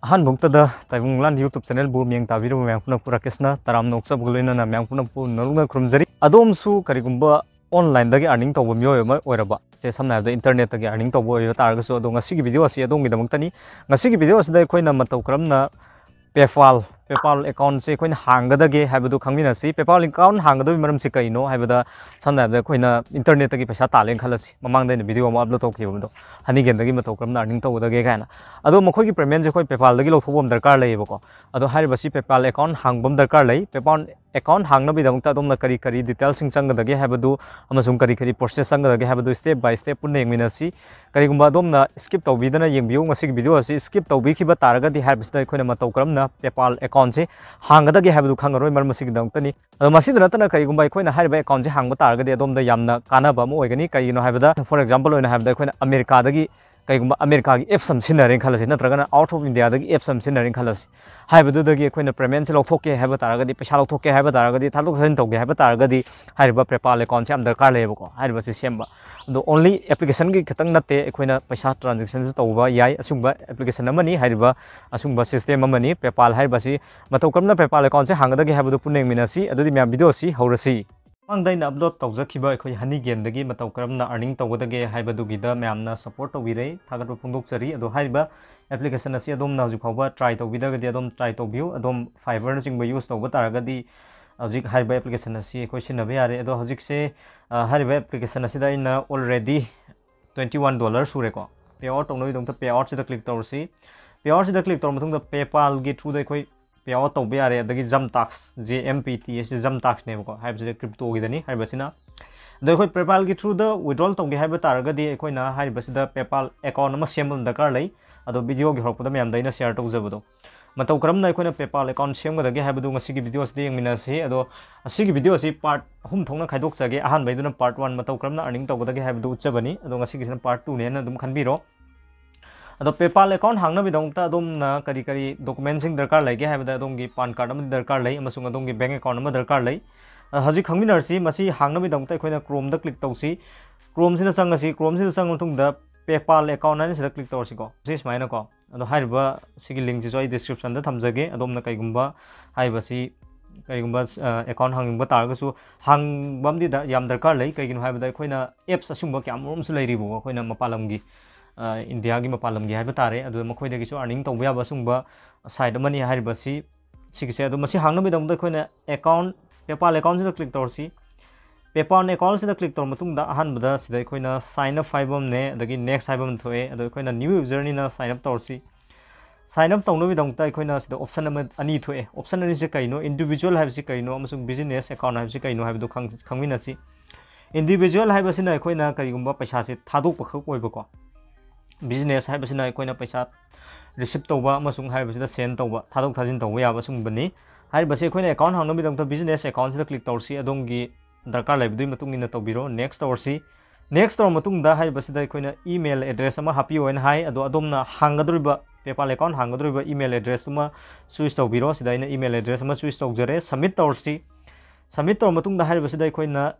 Hanbuktada Taibang YouTube channel bu miang tabiru miang puna pura kesna taram noksa bugulina na miang puna pu narunga krumjari adom su karigumba online dagi earning tawba myoy ma oiraba se samna da internet dagi earning tawba oira targa so do ngasi gi video asi adom gi damuktani ngasi gi video asida khoina matau kramna PayPal account se khoina hanggadage habadu khangmina si PayPal account hanggadoi maram se kaino habada samna da khoina internet dagi paisa talen khalasi mamang da video ma upload tawkibado hani gen dagi matau kramna earning tawdage kaina ado mokhogi payment je khoi PayPal dagi lothobom darkar leibako ado hairibasi PayPal account hangbom darkar lei PayPal account hangna bi damukta adom kari kari details sing changdage habadu amasung kari kari process changdage habadu step by step punna yengminasi kari gumba adom na skip tawbidana yengbiu ngasi video asi skip tawbi khiba taraga di haibisda khoina matau kramna PayPal account se hanggadage habadu khangaroi mar masig damukta ni ado masidana tana kari gumba khoina haiba account se hangba taraga di adom da yamna kanaba mo oigani kari no haibada for example oina haibada khoina America dagi kaigumba America gi app sam sinare khalasi natragana out of India dagi app sam sinare khalasi haibadu dagi khoina payment se lokhoke haiba taraga di paisa lokhoke haiba taraga di thalok sain tawge haiba taraga di haiba PayPal account se am darkar lebako haiba se semba do only application gi khatang natte khoina paisa transaction tawba yai asungba application amani haiba asungba system amani PayPal haiba si matau kamna PayPal account se hangada gi haibadu puneng minasi adudi myam video si haurasi Mangdaina upload tawjakiba ekhoi hani gen dagi matau karamna earning tawgadage haibadugida myamna support tawbirei thagatba pungdokchari ado haiba application asi adom na hojik phawba try tawbidagadi adom try tawbiu adom Fiverr jingba use tawba taragadi hojik haiba application asi ekhoi sinabe yare ado hojik se haiba application asi da ina already $21 sureko payout tawnawi dongta payout sida click tawrsi payout sida click tawr mathungda PayPal gi through da ekhoi payout tawbe yare adagi jam tax JMPT ese jam tax ne ko haibse crypto gi dani haibasina do khoi PayPal gi through da withdrawal tawge haiba taragadi ekhoina haibasida PayPal account ma sembam dakar lai ado video gi horpoda myam daina share tawjabado matau karamna ekhoina PayPal account semgadage haibadu ngasi gi video se yengminasi ado asigi video si part hum thongna khaidok jage ahan baiduna part 1 matau karamna earning tawgadage haibadu uchabani ado ngasi gi part 2 ne na dum khanbiro ado PayPal account hangna bi dongta adom na kari kari documenting darkar lege haibada adom gi pan card am darkar lei amasung adom gi bank account am darkar lei haji khangminarsi masi hangna bi dongta khoina Chrome da click tawsi Chrome sida changasi Chrome sida chang tung da PayPal account ani sida click tawsi ko sis maina ko ado haiba sigi link ji joi description da thamjage adom na kaigumba haiba si kaigumba account hangingba targasu hangbam di da yam darkar lei kaigin haibada khoina apps asungba kyam rom su leiri bo khoina mapalam gi India gi mapalam gi haiba tare adu makhoi dagi chu earning tawba ba sungba side mani haiba si sigse adu masi hangna bi dong da khoina account PayPal account sida click tawsi PayPal account sida click tawr matung da ahan bada sida khoina sign up haibam ne dagi next haibam thoe adu khoina new user ni na sign up tawsi sign up tawno bi dong ta khoina sida option ama ani thoe option ani se kaino individual haibsi kaino amasung business account haibsi kaino haibdu khangmina si individual haibasina khoina karigumba paisa se thadok pakhak oibako business haibasina koina paisa receive tawba amasung haibasida send tawba thadok thajin tawba yaba sungbani haibase koina account hangna bidangta business account sida click tawrsi adongi darkar laibdui matung ina tawbiro next tawrsi next tawr matung da haibasida koina email address ama happy oin hai ado adomna hangaduriba PayPal account hangaduriba email address tuma switch tawbiro sida ina email address ama switch tawjare submit tawrsi submit tawr matung da haibasida koina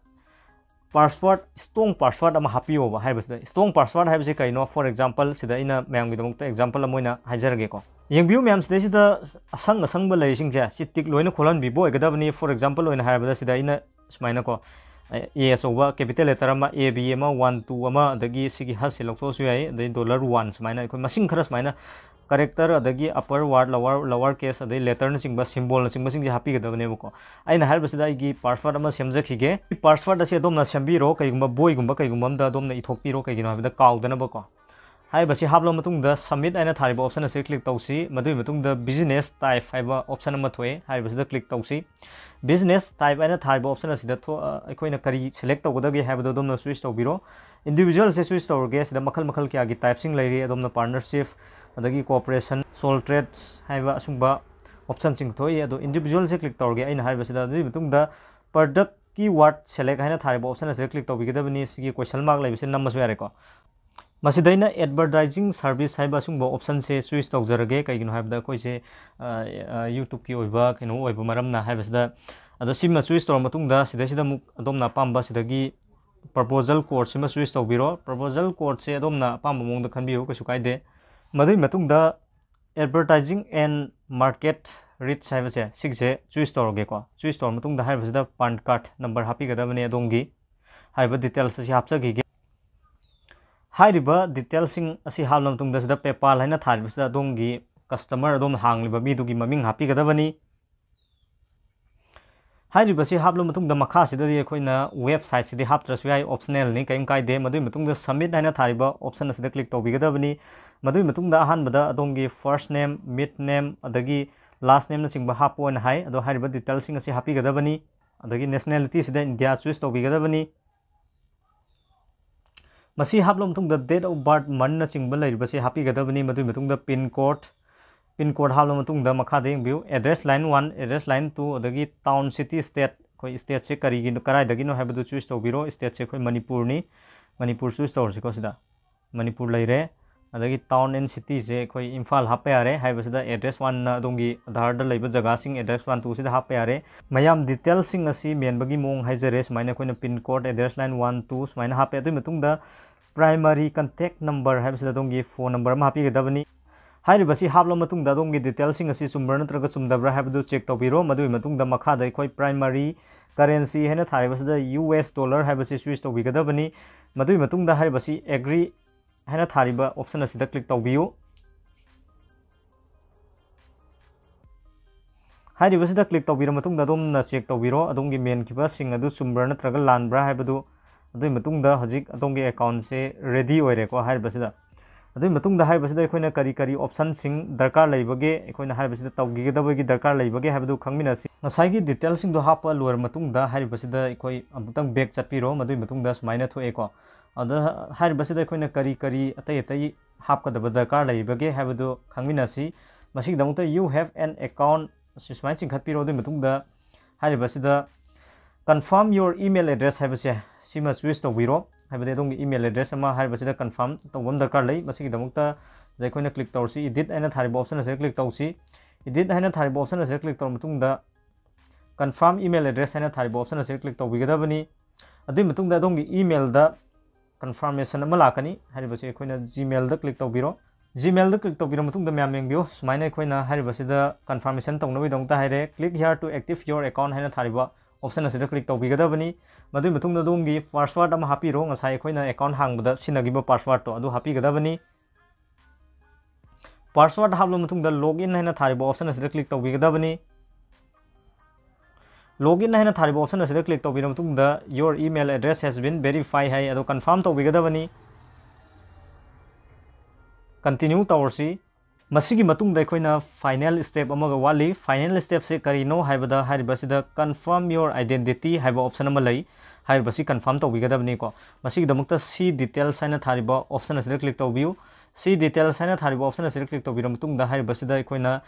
password strong password ama happy over haibasida strong password haibase kaino for example sida ina mayam gi damukta example amoina haijarage ko yengbiu mayam sida asang ba leising ja chitik loina kholan bi boy gadabni for example oina haibada sida ina smaina ko a soba capital letter ama a b ama 1 2 ama dagi sigi has selokto su yai dai $1 smaina ko masing khara smaina character adagi upper word lower case adai letter na singba symbol na singba sing happy gadabne ko aina haibasida igi password ama semjakhige password ase adom na sembiro kaigumba boy gumba kaigumba amda adom na ithokpiro kaigino habida kaudana ba ko haibasi hablo matung da submit aina thariba option ase click tawsi madui matung da business type haiba option ama thoe haibasida click tawsi business type aina thariba option asida tho aikoina kari select tawgadage haibado adom na switch tawbiro individual se switch tawrge sida makhal kya gi type sing leiri adom na partnership adagi cooperation sole trades haiba asungba option sing thoi ado individual se click tawrge aina haibasida adui matung da product keyword select haina thariba option ase click tawbigedabani sigi question mark laibise namasu yare ko Masidaina advertising service haiba sungbo option se switch tawjarage kaigino haibda koise YouTube ki oiba kino oiba maramna haibasida ado sima switch tawr matungda sida muk adomna pamba sidagi proposal code sima switch tawbiro proposal code se adomna pamba mongda khanbiyo kasu kaide madui matungda advertising and market reach haibase sigse choose toroge ko choose tor matung da haibasida pan card number happy gadabani adongi haiba details asi hapsagi ge hairiba details sing asi halna matung da sida PayPal haina tharibasida adongi customer adom hangliba mi dugi maming happy gadabani हाइरिबसी हाबलो मतुंग द मखा सिददि अखोइना website सिदि हाबत्रसु याइ optional नि कयम कायदे मदुइ मतुंग द सबमिट हाइना थारिबा ऑप्शन असिदा क्लिक तौबिगदबनि मदुइ मतुंग द अहानबदा अदोंगी फर्स्ट नेम मिड नेम अदगी लास्ट नेम न सिंगबा हापोन हाइ अदो हाइरिबा डिटेल सिंग असि हापिगदबनि अदगी नेशनलिटी सिदा इंडिया चूज तौबिगदबनि मसी हाबलो मतुंग द डेट ऑफ बर्थ मन न सिंगबा लैरिबसी हापिगदबनि मदुइ मतुंग द पिन कोड हाबलो मतुंग द मखा दे व्यू address line 1 address line 2 अदगी town city state कोई स्टेट से करीगी कराय दगी नो हाबदु चूज तौबिरो स्टेट से कोई मणिपुर नि मणिपुर चूज तौर से को सिदा मणिपुर लैरे अदगी टाउन एंड सिटी से कोई इम्फाल हापे यारे हाइबसदा एड्रेस 1 न अदोंगी आधार द लैब जगह सिंग एड्रेस 1 2 सिदा हापे यारे मयाम डिटेल सिंग असि मेनबगी मोंग हाइजरे सुमाइना कोइना पिन कोड एड्रेस लाइन 1 2 सुमाइना हापे अदुइ मतुंग द प्राइमरी कांटेक्ट नंबर हाइबसदा अदोंगी फोन नंबर मा हापिगदबनि हाइरिबसी हाबलो मतुंग द अदोंगी डिटेल सिंग असि चुमब्रा नत्रगा चुमदब्रा हाइबदु चेक तौबिरो मदुइ मतुंग द मखा द कोइ प्राइमरी करेंसी हैना थारिबसदा US डॉलर हाइबसी स्विच तौबिगदबनि मदुइ मतुंग द हाइबसी एग्री हैना थारिबा ऑप्शन असिदा क्लिक तौबियो हाइरिबसिदा क्लिक तौबिरो मतुंग द अदोमना चेक तौबिरो अदोंगी मेन खिबा सिंग अदु चुमब्रा नत्रगा लानब्रा हाइबदु अदुइ मतुंग द हजिक अदोंगी अकाउंट से रेडी ओइरेको हाइरिबसिदा अदुइ मतुंग द हाइबसिदा अखोइना करी ऑप्शन सिंग दरकार लैबगे अखोइना हाइबसिदा तौगिगदबगी दरकार लैबगे हाइबदु खंगमिनासि नसाइगी डिटेल सिंग दो हापा लोर मतुंग द हाइबसिदा अखोइ अमुतंग बैक चटपिरो मदुइ मतुंग द सुमाइना थोएको अद हाइबसिदा अखोइना करी अतै अतै हापकदब दरकार लैबगे हाइबदु खंगमिनासि मसिग दमुता यू हैव एन अकाउंट सुमाइ चिंखतपिरो अदुइ मतुंग द हाइबसिदा कंफर्म योर ईमेल एड्रेस हाइबसे सिमा चूज तौबिरो हाइबदे अदोंगी ईमेल एड्रेस अमा हाइबसिदा कंफर्म तौबम दरकार लै मसिगी दमुक्ता जैखोइना क्लिक तौरसी एडिट हैना थारिबा ऑप्शन असे क्लिक तौसी एडिट हैना थारिबा ऑप्शन असे क्लिक तौर मतुंग द कंफर्म ईमेल एड्रेस हैना थारिबा ऑप्शन असे क्लिक तौबिगदबनि अदुइ मतुंग द अदोंगी ईमेल द कंफर्मेशन अमा लाकनी हाइबसे अखोइना जीमेल द क्लिक तौबिरो जीमेल द क्लिक तौबिरो मतुंग द म्याम येंबियो सुमाइना अखोइना हाइबसिदा कंफर्मेशन तौनबि दमुक्ता हाइरे click here to active your account हैना थारिबा ऑप्शन असिदा क्लिक तौबिगदबनि मदुइ मतुंग द दोंगी पासवर्ड अमा हापिरो ngसाइ अखोइना अकाउंट हांगबदा सिनगिबा पासवर्ड तो अदु हापिगदबनि पासवर्ड हाबलो मतुंग द लॉगिन हैना थारिबा ऑप्शन असिदा क्लिक तौबिगदबनि लॉगिन हैना थारिबा ऑप्शन असिदा क्लिक तौबिरो मतुंग द your email address has been verify है अदु कंफर्म तौबिगदबनि कंटिन्यू तौरसी मसिगी मतुंग द अखोइना फाइनल स्टेप अमगा वाली फाइनल स्टेप से करिनो हाइबदा हाइबसिदा कंफर्म योर आइडेंटिटी हाइबा ऑप्शन अमा लै हाइबसि कंफर्म तौबिगदबनि को मसिगी दमुक्ता सी डिटेल्स हैना थारिबा ऑप्शन असिदा क्लिक तौबियो सी डिटेल्स हैना थारिबा ऑप्शन असिदा क्लिक तौबिरो मतुंग द हाइबसिदा अखोइना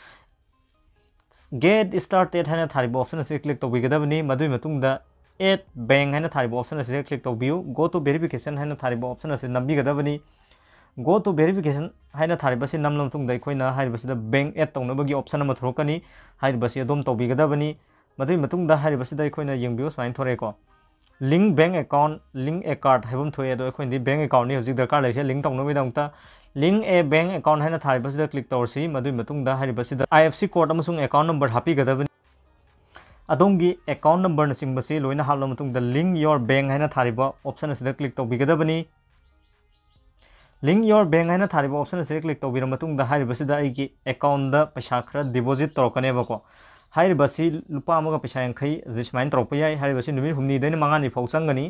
गेट स्टार्टेड हैना थारिबा ऑप्शन असिदा क्लिक तौबिगदबनि मदुइ मतुंग द एड बैंक हैना थारिबा ऑप्शन असिदा क्लिक तौबियो गो टू वेरिफिकेशन हैना थारिबा ऑप्शन असिदा नंबिगदबनि गो टू वेरिफिकेशन हैना थारिबसि नमलो मतुंग द अखोइना हाइबसिदा बैंक एड तौनबगी ऑप्शन अमा थोरकनी हाइबसि अदोम तौबिगदबनि मदुइ मतुंग द हाइबसिदा अखोइना येंबियो सुमाइन थोरेको link bank account link a card हाइबम थोए अदो अखोइनदि बैंक अकाउंट नि हजिक दरकार लैसे लिंक तौनबि दंता लिंक ए बैंक अकाउंट हैना थारिबसिदा क्लिक तौरसि मदुइ मतुंग द हाइबसिदा IFC कोड अमसुंग अकाउंट नंबर हापिगदबनि अदोंगी अकाउंट नंबर न सिंगबसि लोइना हाबलो मतुंग द लिंक योर बैंक हैना थारिबा ऑप्शन असिदा क्लिक तौबिगदबनि लिंक योर बैंक हैना थारिबा ऑप्शन असे क्लिक तौबिरो मतुंग द हाइबसिदा आइगी अकाउंट द पैसा खरा डिपॉजिट तौरकनेबको हाइबसि लुपा अमगा पैसा यांखै जिसमाइन तौरपयाय हाइबसि नुमित हुमनी दैन मंगानी फौ चंगनी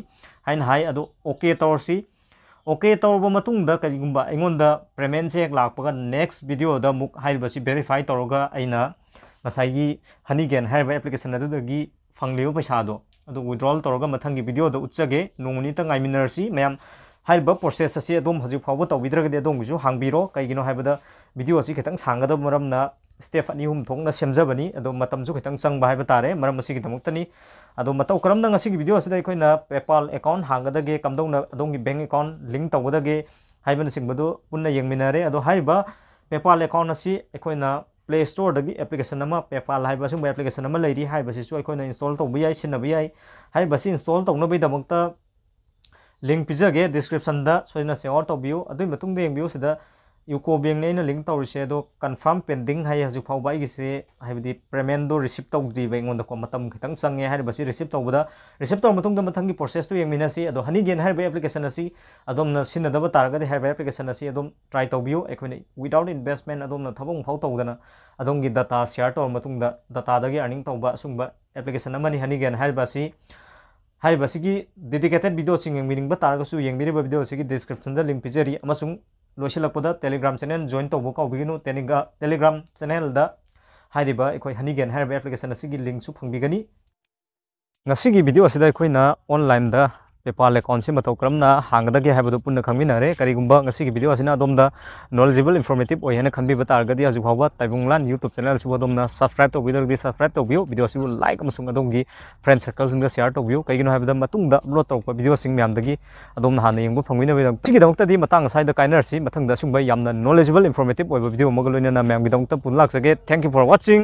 हाइन हाइ अदो ओके तौरसि ओके तौरबा मतुंग द करिगुंबा अइंगोन द पेमेंट चेक लाकपगा नेक्स्ट वीडियो द मुक हाइबसि वेरीफाई तौरगा अइना मसाइगी हनीगेन हाइबा एप्लीकेशन अदुदगी फंगलियो पैसादो अदो विड्रॉल तौरगा मथंगी वीडियो द उच्चगे नोंगनी ता गाइमिनरसि मैम हाइबा प्रोसेस असी अदोम हजिक फावबा तौबिद्रगदि अदोमगिसु हांबिरो कइगिनो हाइबदा वीडियो असी खितंग सांगदब मरमना स्टेप अनि हुम थोंगना सेमजबनी अदो मतमसु खितंग चंगबा हाइबा तारे मरम असी गिदमुक्तनी अदो मतौ करमना ngasi वीडियो असी अखोइना पेपाल अकाउंट हांगदगे कमदौना अदोंगी बैंक अकाउंट लिंक तौगदगे हाइबन सिंगबदो पुन्ना येंगमिनारे अदो हाइबा पेपाल अकाउंट असी अखोइना प्ले स्टोर दगी एप्लीकेशन अमा पेपाल हाइबा सुंग एप्लीकेशन अमा लैरी हाइबसिसु अखोइना इंस्टॉल तौबि याइ सिनबि याइ हाइबसि इंस्टॉल तौनबि दमक्ता लिंक पिजगे डिस्क्रिप्शन दा सोइना शेयर तौबियो अदुइ मतुंग दे येंबियो सिदा UCO Bank ne link tawrise do confirm pending hai haju phawba igise haibdi payment do receive tawdri ba ngon da ko matam khitang change hai basi receive tawbada receive taw matung da mathangi process to yengmina si ado honey gen hai ba application asi adom na sin da ba targa de hai ba application asi adom try tawbiyo ekhone without investment adom na thabong phau tawdana adom gi data share taw matung da data da gi earning tawba sungba application amani honey gen hai ba si hai ba si gi dedicated video sing yengmining ba targa su yengmiri ba video si gi description da link pijari amasung लोसिलपदा Telegram channel join तब कौबिगनु Telegram channel दा हाइरिबा एखोय हनीगेन हाइरिबा application असिगी link सु फंगबिगनी ngasi video asida एखोयना ऑनलाइन दा पेपाल अकाउंट से मतौ करमना हांगदगे हाइबदु पुन्ना खंगमिनारे करिगुंबा ngasi video asina adomda knowledgeable informative oyena खनबि बतारगदि आजु भावबा ताइबंगलान YouTube channel सु adomna subscribe to subscribe to video सु like amasung adomgi friend circle singa share to kaigino haibada matungda upload tawpa video sing myamdagi adomna hana yengbu phangwina bidang tigi damukta di matang saida kainer si mathangda sungba yamna knowledgeable informative oyba video mogoloina na myamgi damukta punlak sage thank you for watching